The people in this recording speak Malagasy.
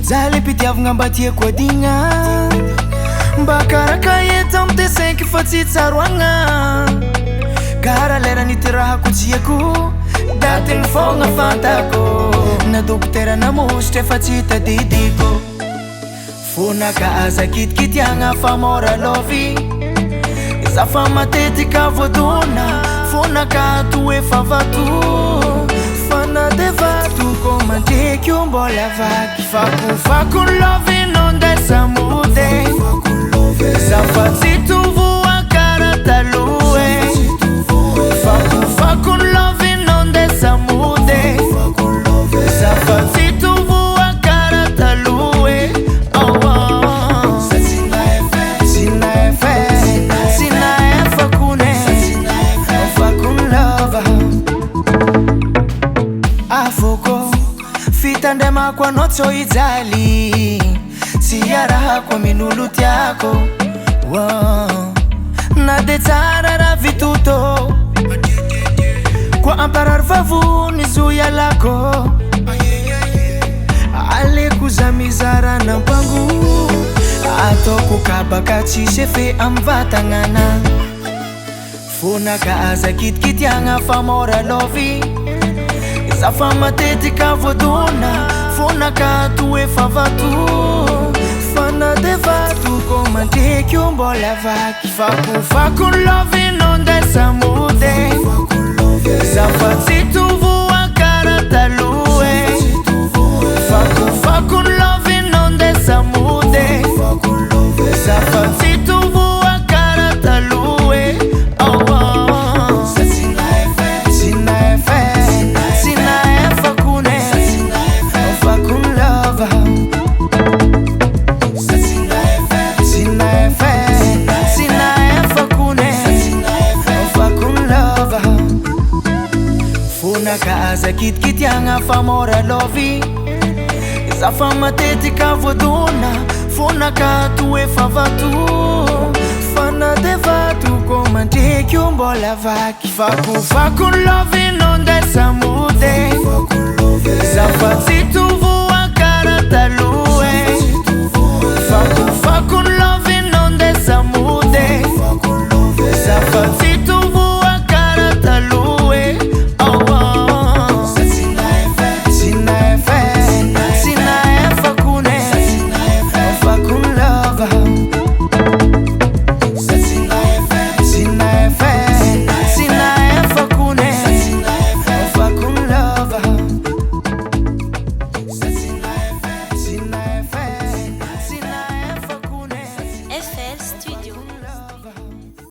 Zaly pitiavagna mba tiako adigna mba karaka eta amtesenky fa tsy tsaroagna kara lera nitirahako tiako datigny fogna fantako na dokotera namositra fa tsy tadidiko fonaka aza kitikitiagna fa mora lovy za fa matetika voadona fonaka to efa vato fana de vato ko mandriky mbola vaky fakofako lovy nondesa mode za fa tsy tovoa kara taloha fakofako lovy nondesa mode za fa tsy tovoa kara taloha fitandrema kwa notso ijaly tsy arahako minolo tiako na de tsara raha vitoto kwa amparary vavony zoyalako aleko za mizara nampango ataoko kabaka tsisy efe amy vatagnana fonaka aza kitikitiagna fa mora lovy za fa matetika voadona fonaka to efa vato fana de vato ko mandriky mbola vaky fakofako lovy nondesa mode za fa tsy tovoa kara taloha fakofako lovy nondesa mode za fa tsy tovoa kara taloha fonaka aza kitikitiagna fa mora lovy za fa matetika voadona fonaka to efa vato fana de vato ko mandriky mbola vaky fakofako lovy nondesa mode